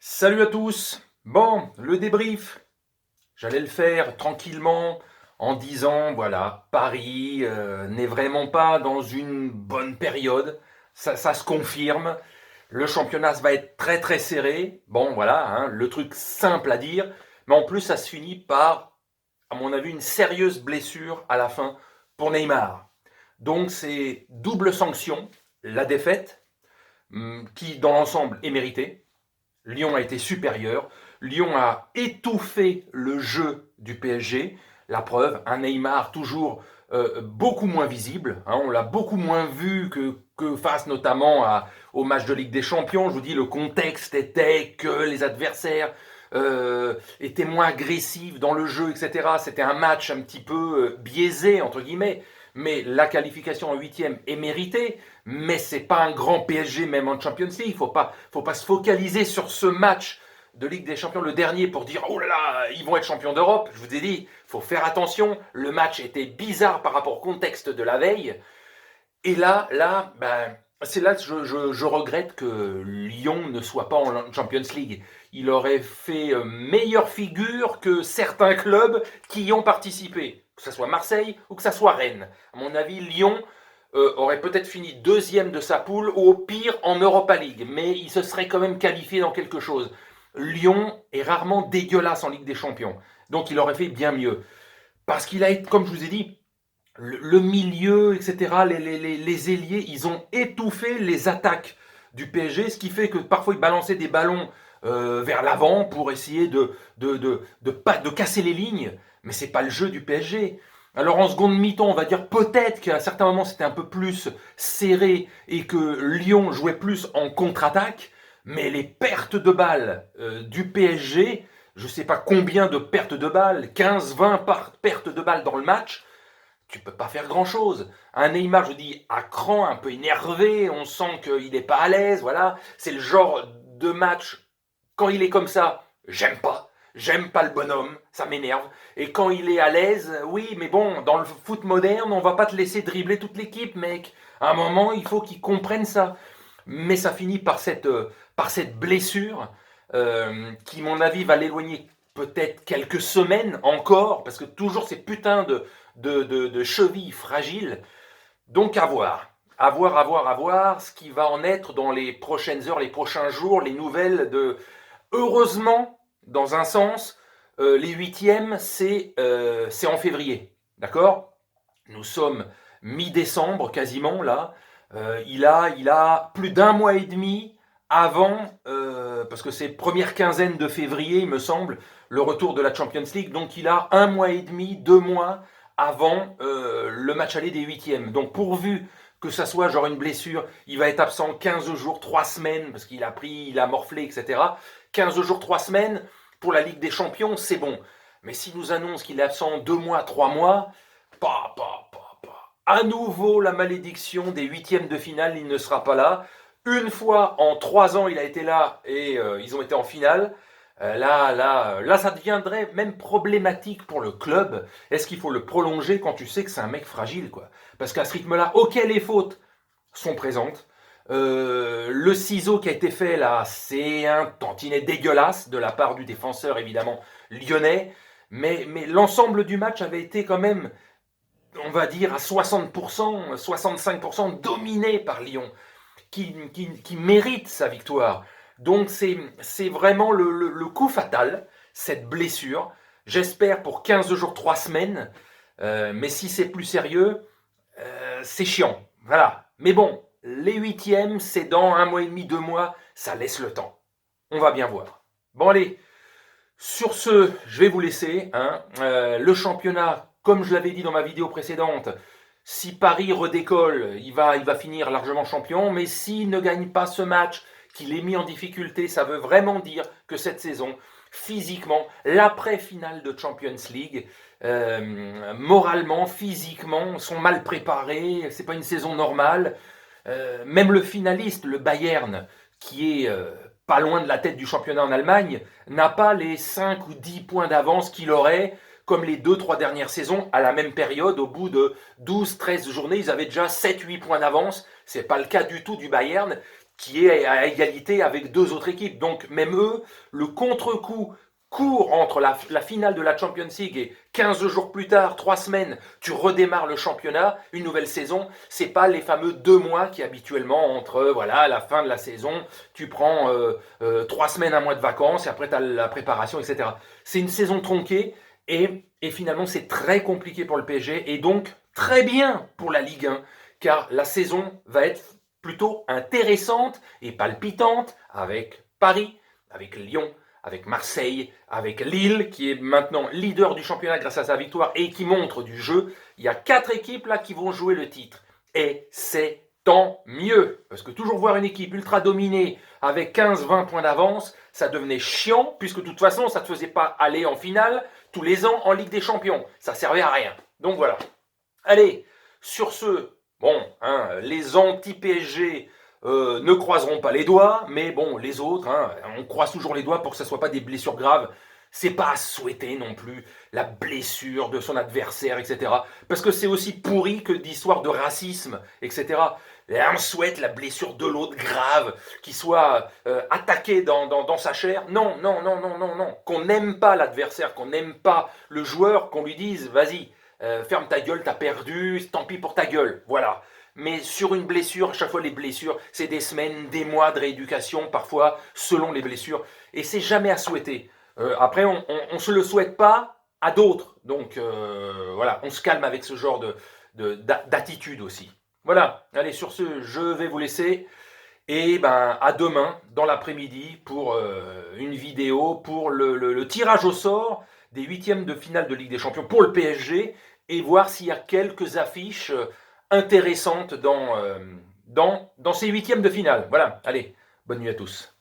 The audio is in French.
Salut à tous. Bon, le débrief, j'allais le faire tranquillement en disant, voilà, Paris n'est vraiment pas dans une bonne période. Ça se confirme. Le championnat va être très très serré. Bon, voilà, hein, le truc simple à dire. Mais en plus, ça se finit par, à mon avis, une sérieuse blessure à la fin pour Neymar. Donc c'est double sanction, la défaite, qui dans l'ensemble est méritée. Lyon a été supérieur. Lyon a étouffé le jeu du PSG. La preuve, un Neymar toujours beaucoup moins visible. Hein, on l'a beaucoup moins vu que face notamment au match de Ligue des Champions. Je vous dis, le contexte était que les adversaires étaient moins agressifs dans le jeu, etc. C'était un match un petit peu biaisé, entre guillemets. Mais la qualification en huitième est méritée. Mais c'est pas un grand PSG même en Champions League. Faut pas se focaliser sur ce match de Ligue des Champions, le dernier, pour dire oh là là, ils vont être champions d'Europe. Je vous ai dit, faut faire attention. Le match était bizarre par rapport au contexte de la veille. Et ben, c'est là que je regrette que Lyon ne soit pas en Champions League. Il aurait fait meilleure figure que certains clubs qui y ont participé, que ce soit Marseille ou que ce soit Rennes. À mon avis, Lyon aurait peut-être fini deuxième de sa poule ou au pire en Europa League, mais il se serait quand même qualifié dans quelque chose. Lyon est rarement dégueulasse en Ligue des Champions, donc il aurait fait bien mieux. Parce qu'il a été, comme je vous ai dit, le milieu, etc., les ailiers, ils ont étouffé les attaques du PSG, ce qui fait que parfois ils balançaient des ballons vers l'avant pour essayer de casser les lignes, mais c'est pas le jeu du PSG. Alors en seconde mi-temps, on va dire peut-être qu'à certains moments c'était un peu plus serré et que Lyon jouait plus en contre-attaque, mais les pertes de balles du PSG, je ne sais pas combien de pertes de balles, 15-20 pertes de balles dans le match, tu peux pas faire grand chose. Un Neymar, je dis, à cran, un peu énervé, on sent qu'il n'est pas à l'aise, voilà. C'est le genre de match, quand il est comme ça, j'aime pas. J'aime pas le bonhomme, ça m'énerve. Et quand il est à l'aise, oui, mais bon, dans le foot moderne, on va pas te laisser dribbler toute l'équipe, mec. À un moment, il faut qu'il comprenne ça. Mais ça finit par cette blessure qui, à mon avis, va l'éloigner peut-être quelques semaines encore, parce que toujours ces putains de chevilles fragiles. Donc à voir. À voir ce qui va en être dans les prochaines heures, les prochains jours, les nouvelles de... Heureusement, dans un sens, les huitièmes, c'est en février. D'accord. Nous sommes mi-décembre quasiment là. Il a plus d'un mois et demi avant, parce que c'est première quinzaine de février, il me semble, le retour de la Champions League. Donc il a un mois et demi, 2 mois avant le match aller des huitièmes. Donc pourvu que ça soit genre une blessure, il va être absent 15 jours, 3 semaines, parce qu'il a pris, il a morflé, etc. 15 jours, 3 semaines, pour la Ligue des Champions, c'est bon. Mais s'il nous annonce qu'il est absent 2 mois, 3 mois, à nouveau la malédiction des huitièmes de finale, il ne sera pas là. Une fois en 3 ans, il a été là et ils ont été en finale. Là, ça deviendrait même problématique pour le club. Est-ce qu'il faut le prolonger quand tu sais que c'est un mec fragile, quoi? Parce qu'à ce rythme-là, ok, les fautes sont présentes. Le ciseau qui a été fait là, c'est un tantinet dégueulasse de la part du défenseur évidemment lyonnais. Mais l'ensemble du match avait été quand même, on va dire, à 60%, 65% dominé par Lyon, qui mérite sa victoire. Donc c'est vraiment le coup fatal, cette blessure. J'espère pour 15 jours, 3 semaines. Mais si c'est plus sérieux, c'est chiant. Voilà. Mais bon, les huitièmes, c'est dans un mois et demi, 2 mois. Ça laisse le temps. On va bien voir. Bon allez, sur ce, je vais vous laisser. Hein. Le championnat, comme je l'avais dit dans ma vidéo précédente, si Paris redécolle, il va finir largement champion. Mais s'il ne gagne pas ce match, qu'il est mis en difficulté, ça veut vraiment dire que cette saison, physiquement, l'après-finale de Champions League, moralement, physiquement, sont mal préparés. C'est pas une saison normale. Même le finaliste, le Bayern, qui est pas loin de la tête du championnat en Allemagne, n'a pas les 5 ou 10 points d'avance qu'il aurait comme les 2-3 dernières saisons à la même période. Au bout de 12-13 journées, ils avaient déjà 7-8 points d'avance. C'est pas le cas du tout du Bayern, qui est à égalité avec 2 autres équipes. Donc même eux, le contre-coup court entre la finale de la Champions League et 15 jours plus tard, 3 semaines, tu redémarres le championnat, une nouvelle saison. C'est pas les fameux 2 mois qui habituellement entre voilà la fin de la saison, tu prends 3 semaines, un mois de vacances et après tu as la préparation, etc. C'est une saison tronquée et finalement c'est très compliqué pour le PSG et donc très bien pour la Ligue 1 car la saison va être plutôt intéressante et palpitante avec Paris, avec Lyon, avec Marseille, avec Lille, qui est maintenant leader du championnat grâce à sa victoire et qui montre du jeu. Il y a 4 équipes là qui vont jouer le titre. Et c'est tant mieux. Parce que toujours voir une équipe ultra dominée avec 15-20 points d'avance, ça devenait chiant, puisque de toute façon, ça ne te faisait pas aller en finale tous les ans en Ligue des Champions. Ça servait à rien. Donc voilà. Allez, sur ce, bon, hein, les anti-PSG ne croiseront pas les doigts, mais bon, les autres, hein, on croise toujours les doigts pour que ce ne soit pas des blessures graves. C'est pas à souhaiter non plus la blessure de son adversaire, etc. Parce que c'est aussi pourri que d'histoires de racisme, etc. Et on souhaite la blessure de l'autre grave, qui soit attaqué dans sa chair. Non, non, non, non, non, non. Qu'on n'aime pas l'adversaire, qu'on n'aime pas le joueur, qu'on lui dise, vas-y, ferme ta gueule, t'as perdu, tant pis pour ta gueule. Voilà. Mais sur une blessure, à chaque fois les blessures, c'est des semaines, des mois de rééducation, parfois selon les blessures. Et c'est jamais à souhaiter. Après, on ne se le souhaite pas à d'autres. Donc voilà, on se calme avec ce genre d'attitude aussi. Voilà, allez, sur ce, je vais vous laisser. Et ben, à demain, dans l'après-midi, pour une vidéo pour le tirage au sort des huitièmes de finale de Ligue des Champions pour le PSG et voir s'il y a quelques affiches intéressantes dans ces huitièmes de finale. Voilà, allez, bonne nuit à tous.